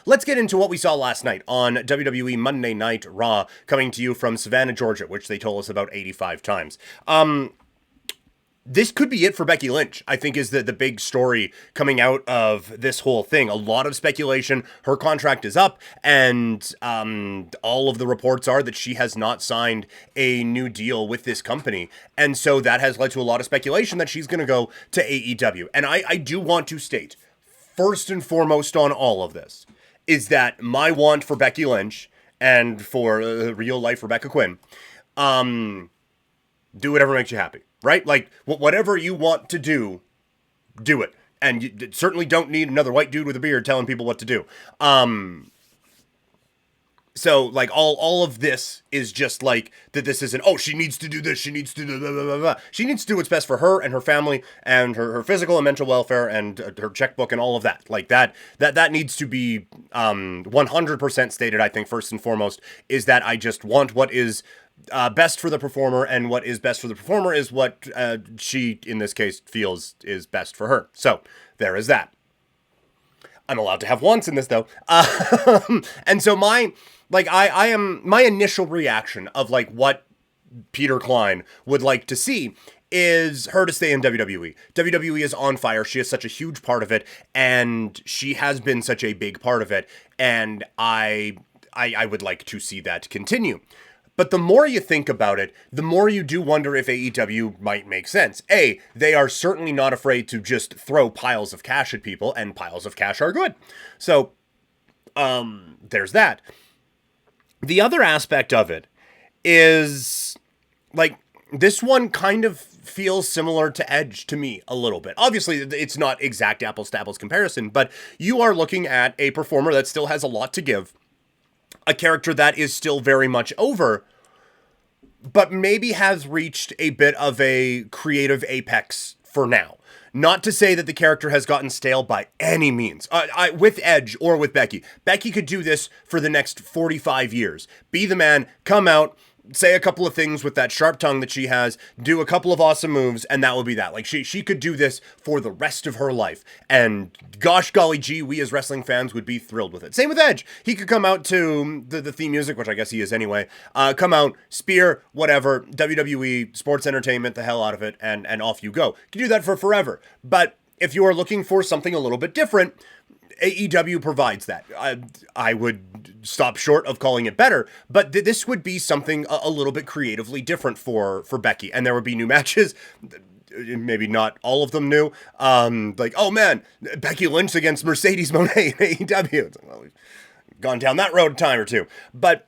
let's get into what we saw last night on WWE Monday Night Raw, coming to you from Savannah, Georgia, which they told us about 85 times. This could be it for Becky Lynch, I think, is the big story coming out of this whole thing. A lot of speculation. Her contract is up, and all of the reports are that she has not signed a new deal with this company. And so that has led to a lot of speculation that she's going to go to AEW. And I do want to state, first and foremost on all of this, is that my want for Becky Lynch and for real-life Rebecca Quinn, do whatever makes you happy. Right? Like, whatever you want to do it. And you certainly don't need another white dude with a beard telling people what to do. So, like, all of this is just like, that this isn't, oh, she needs to do this, she needs to do blah, blah, blah, blah. She needs to do what's best for her and her family and her physical and mental welfare and her checkbook and all of that. Like, that needs to be 100% stated, I think, first and foremost, is that I just want what is best for the performer, and what is best for the performer is what she, in this case, feels is best for her. So, there is that. I'm allowed to have wants in this, though. And so my initial reaction of, like, what Peter Klein would like to see is her to stay in WWE. WWE is on fire. She is such a huge part of it, and she has been such a big part of it, and I would like to see that continue. But the more you think about it, the more you do wonder if AEW might make sense. A, they are certainly not afraid to just throw piles of cash at people, and piles of cash are good. So, there's that. The other aspect of it is, like, this one kind of feels similar to Edge to me a little bit. Obviously, it's not exact apples to apples comparison, but you are looking at a performer that still has a lot to give. A character that is still very much over, but maybe has reached a bit of a creative apex for now. Not to say that the character has gotten stale by any means. With Edge or with Becky. Becky could do this for the next 45 years. Be the man, come out, say a couple of things with that sharp tongue that she has, do a couple of awesome moves, and that would be that. Like, she could do this for the rest of her life. And gosh golly gee, we as wrestling fans would be thrilled with it. Same with Edge. He could come out to the theme music, which I guess he is anyway, come out, spear, whatever, WWE, sports entertainment, the hell out of it, and off you go. You can do that for forever. But if you are looking for something a little bit different, AEW provides that. I would stop short of calling it better, but this would be something a little bit creatively different for Becky, and there would be new matches. Maybe not all of them new. Like, oh man, Becky Lynch against Mercedes Moné in AEW. It's like, well, we've gone down that road a time or two, but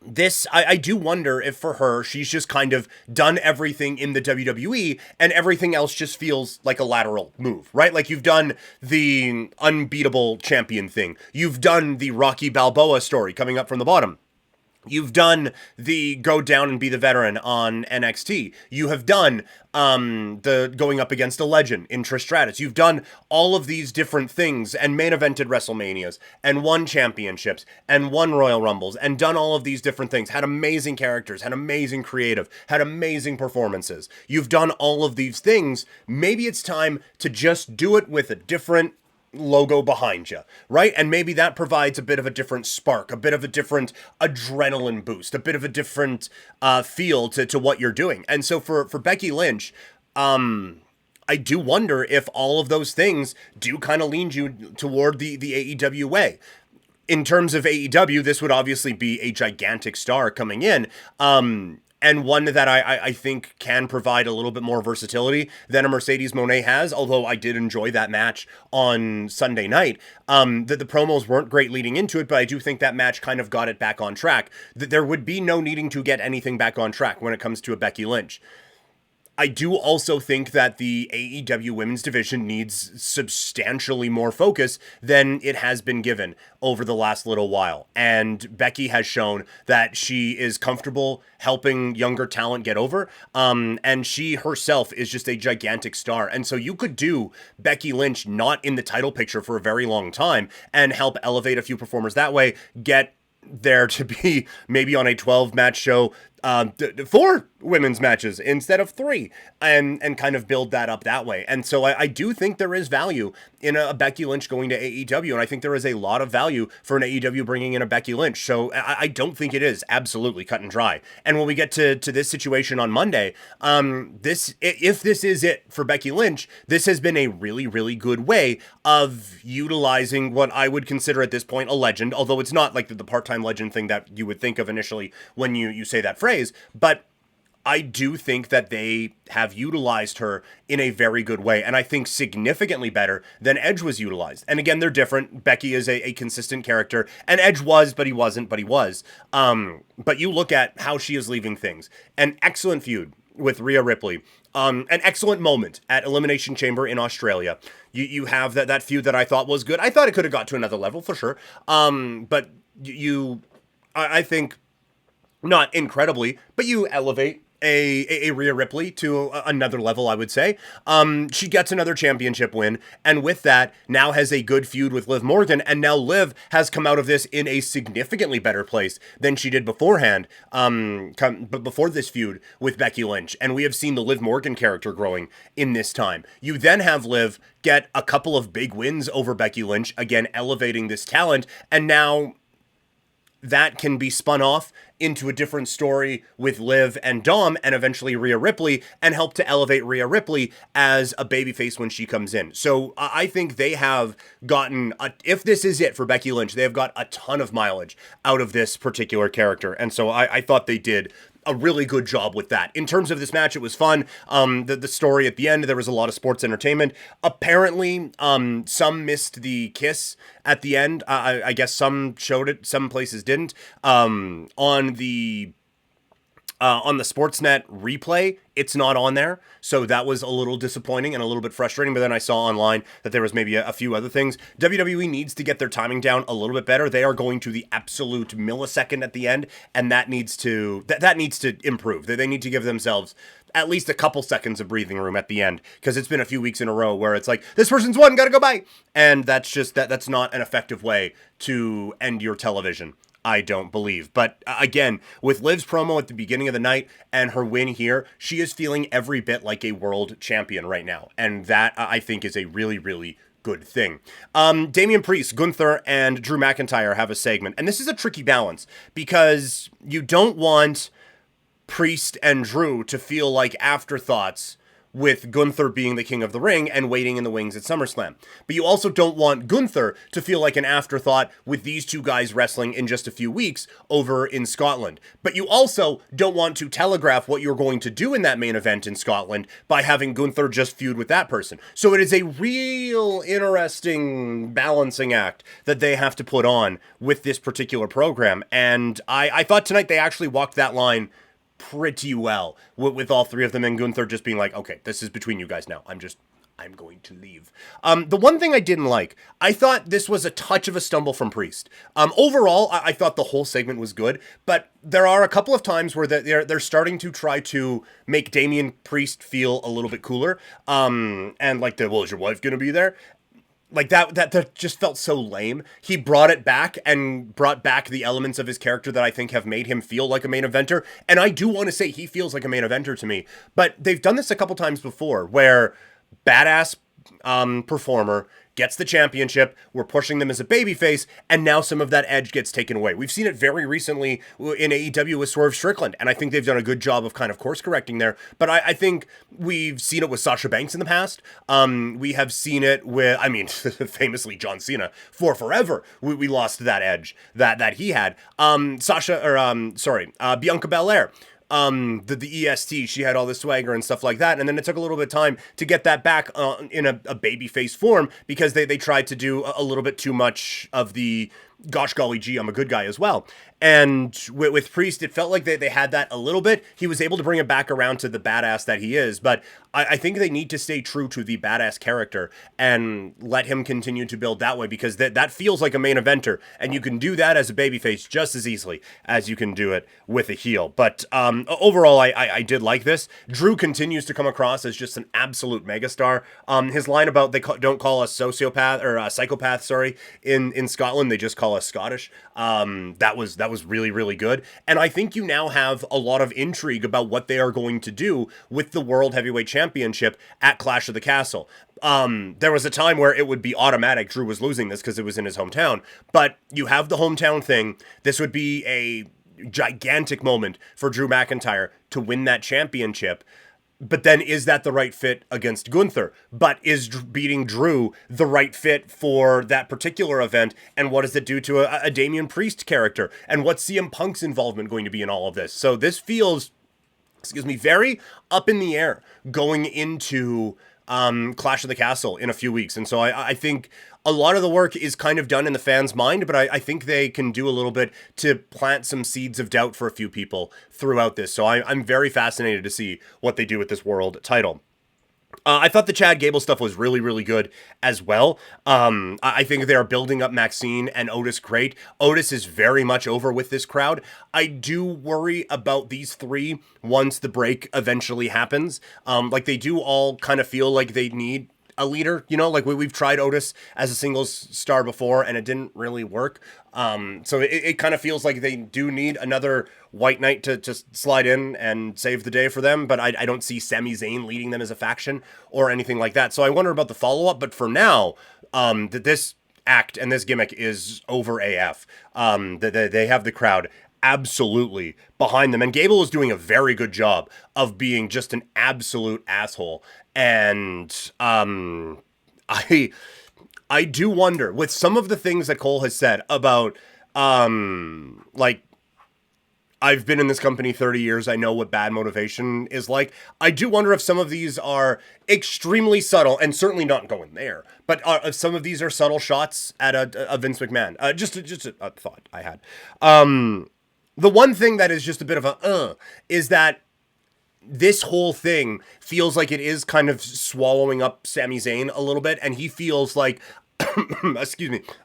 this, I do wonder if for her, she's just kind of done everything in the WWE and everything else just feels like a lateral move, right? Like, you've done the unbeatable champion thing. You've done the Rocky Balboa story coming up from the bottom. You've done the go down and be the veteran on NXT. You have done the going up against a legend in Trish Stratus. You've done all of these different things and main evented WrestleManias and won championships and won Royal Rumbles and done all of these different things. Had amazing characters, had amazing creative, had amazing performances. You've done all of these things. Maybe it's time to just do it with a different logo behind you, right? And maybe that provides a bit of a different spark, a bit of a different adrenaline boost, a bit of a different feel to what you're doing. And so for Becky Lynch, I do wonder if all of those things do kind of lean you toward the AEW way. In terms of AEW, this would obviously be a gigantic star coming in. And one that I think can provide a little bit more versatility than a Mercedes Moné has, although I did enjoy that match on Sunday night. The promos weren't great leading into it, but I do think that match kind of got it back on track. That there would be no needing to get anything back on track when it comes to a Becky Lynch. I do also think that the AEW women's division needs substantially more focus than it has been given over the last little while. And Becky has shown that she is comfortable helping younger talent get over. And she herself is just a gigantic star. And so you could do Becky Lynch not in the title picture for a very long time and help elevate a few performers that way, get there to be maybe on a 12-match show 4 women's matches instead of 3, and kind of build that up that way. And so I do think there is value in a Becky Lynch going to AEW, and I think there is a lot of value for an AEW bringing in a Becky Lynch. So I don't think it is absolutely cut and dry. And when we get to this situation on Monday, if this is it for Becky Lynch, this has been a really, really good way of utilizing what I would consider at this point a legend, although it's not like the part-time legend thing that you would think of initially when you say that phrase, but I do think that they have utilized her in a very good way, and I think significantly better than Edge was utilized. And again, they're different. Becky is a consistent character, and Edge was, but he wasn't, but he was. But you look at how she is leaving things. An excellent feud with Rhea Ripley. An excellent moment at Elimination Chamber in Australia. You have that feud that I thought was good. I thought it could have got to another level for sure. But I think not incredibly, but you elevate a Rhea Ripley to another level, I would say. She gets another championship win, and with that, now has a good feud with Liv Morgan, and now Liv has come out of this in a significantly better place than she did beforehand, before this feud with Becky Lynch, and we have seen the Liv Morgan character growing in this time. You then have Liv get a couple of big wins over Becky Lynch, again, elevating this talent, and now that can be spun off into a different story with Liv and Dom and eventually Rhea Ripley, and help to elevate Rhea Ripley as a babyface when she comes in. So I think they have gotten, if this is it for Becky Lynch, they have got a ton of mileage out of this particular character. And so I thought they did a really good job with that. In terms of this match, it was fun. The story at the end, there was a lot of sports entertainment. Apparently, some missed the kiss at the end. I guess some showed it, some places didn't. On the Sportsnet replay, it's not on there. So that was a little disappointing and a little bit frustrating. But then I saw online that there was maybe a few other things. WWE needs to get their timing down a little bit better. They are going to the absolute millisecond at the end, and that needs to improve. They need to give themselves at least a couple seconds of breathing room at the end, because it's been a few weeks in a row where it's like, this person's won, gotta go bye. And that's just, that's not an effective way to end your television, I don't believe. But again, with Liv's promo at the beginning of the night and her win here, she is feeling every bit like a world champion right now. And that, I think, is a really, really good thing. Damian Priest, Gunther, and Drew McIntyre have a segment. And this is a tricky balance, because you don't want Priest and Drew to feel like afterthoughts with Gunther being the king of the ring and waiting in the wings at SummerSlam. But you also don't want Gunther to feel like an afterthought with these two guys wrestling in just a few weeks over in Scotland. But you also don't want to telegraph what you're going to do in that main event in Scotland by having Gunther just feud with that person. So it is a real interesting balancing act that they have to put on with this particular program. And I thought tonight they actually walked that line pretty well with all three of them, and Gunther just being like, okay, this is between you guys now. I'm going to leave. The one thing I didn't like, I thought this was a touch of a stumble from Priest. Overall, I thought the whole segment was good, but there are a couple of times where they're starting to try to make Damian Priest feel a little bit cooler. And like, well, is your wife going to be there? Like, that just felt so lame. He brought it back and brought back the elements of his character that I think have made him feel like a main eventer. And I do want to say he feels like a main eventer to me. But they've done this a couple times before, where badass performer gets the championship, we're pushing them as a babyface, and now some of that edge gets taken away. We've seen it very recently in AEW with Swerve Strickland, and I think they've done a good job of kind of course correcting there. But I think we've seen it with Sasha Banks in the past. We have seen it with, famously John Cena. For forever, we lost that edge that he had. Bianca Belair. The EST, she had all the swagger and stuff like that, and then it took a little bit of time to get that back in a babyface form, because they tried to do a little bit too much of the gosh golly gee, I'm a good guy as well. And with Priest, it felt like they had that a little bit. He was able to bring it back around to the badass that he is, but I think they need to stay true to the badass character and let him continue to build that way, because that feels like a main eventer, and you can do that as a babyface just as easily as you can do it with a heel. But overall, I did like this. Drew continues to come across as just an absolute megastar. His line about don't call us sociopath or psychopath, in Scotland, they just call well as Scottish. That was really, really good. And I think you now have a lot of intrigue about what they are going to do with the World Heavyweight Championship at Clash of the Castle. There was a time where it would be automatic Drew was losing this because it was in his hometown. But you have the hometown thing. This would be a gigantic moment for Drew McIntyre to win that championship. But then is that the right fit against Gunther? But is beating Drew the right fit for that particular event? And what does it do to a Damian Priest character? And what's CM Punk's involvement going to be in all of this? So this feels, very up in the air going into Clash of the Castle in a few weeks. And so I think a lot of the work is kind of done in the fans' mind, but I think they can do a little bit to plant some seeds of doubt for a few people throughout this. So I'm very fascinated to see what they do with this world title. I thought the Chad Gable stuff was really, really good as well. I think they are building up Maxine and Otis great. Otis is very much over with this crowd. I do worry about these three once the break eventually happens. Like they do all kind of feel like they need a leader, like we've tried Otis as a singles star before and it didn't really work. So it kind of feels like they do need another White Knight to just slide in and save the day for them. But I don't see Sami Zayn leading them as a faction or anything like that. So I wonder about the follow-up. But for now, that this act and this gimmick is over AF. They have the crowd absolutely behind them. And Gable is doing a very good job of being just an absolute asshole. And I do wonder, with some of the things that Cole has said about, like, I've been in this company 30 years, I know what bad motivation is like. I do wonder if some of these are extremely subtle, and certainly not going there, but if some of these are subtle shots at a Vince McMahon. Just a thought I had. The one thing that is just a bit of is that this whole thing feels like it is kind of swallowing up Sami Zayn a little bit, and he feels like,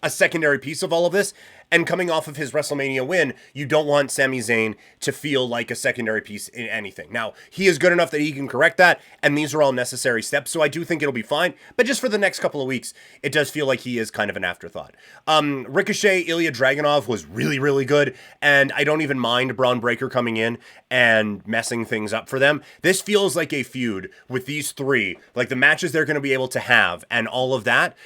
a secondary piece of all of this. And coming off of his WrestleMania win, you don't want Sami Zayn to feel like a secondary piece in anything. Now, he is good enough that he can correct that, and these are all necessary steps, so I do think it'll be fine. But just for the next couple of weeks, it does feel like he is kind of an afterthought. Ricochet, Ilya Dragunov was really, really good, and I don't even mind Braun Breaker coming in and messing things up for them. This feels like a feud with these three, like the matches they're going to be able to have, and all of that.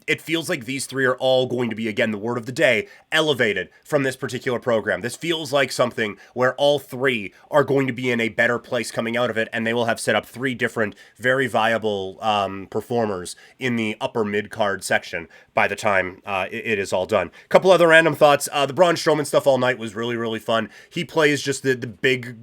It feels like these three are all going to be, again, the word of the day, elevated from this particular program. This feels like something where all three are going to be in a better place coming out of it, and they will have set up three different, very viable performers in the upper mid-card section by the time it is all done. A couple other random thoughts. The Braun Strowman stuff all night was really, really fun. He plays just the big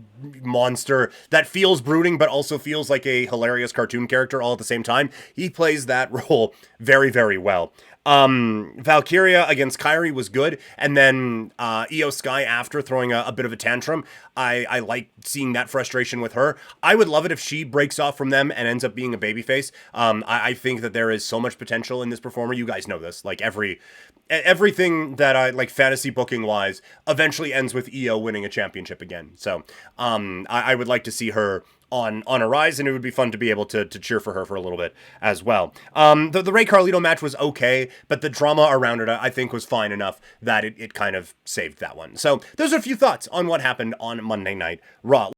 monster that feels brooding, but also feels like a hilarious cartoon character all at the same time. He plays that role very, very well. Valkyria against Kairi was good, and then Io Sky after throwing a bit of a tantrum. I like seeing that frustration with her. I would love it if she breaks off from them and ends up being a babyface. I think that there is so much potential in this performer. You guys know this. Like everything that I like fantasy booking wise eventually ends with Io winning a championship again. So I would like to see her on a rise, and it would be fun to be able to cheer for her for a little bit as well. The Ray Carlito match was okay, but the drama around it I think was fine enough that it kind of saved that one. So those are a few thoughts on what happened on Monday Night Raw.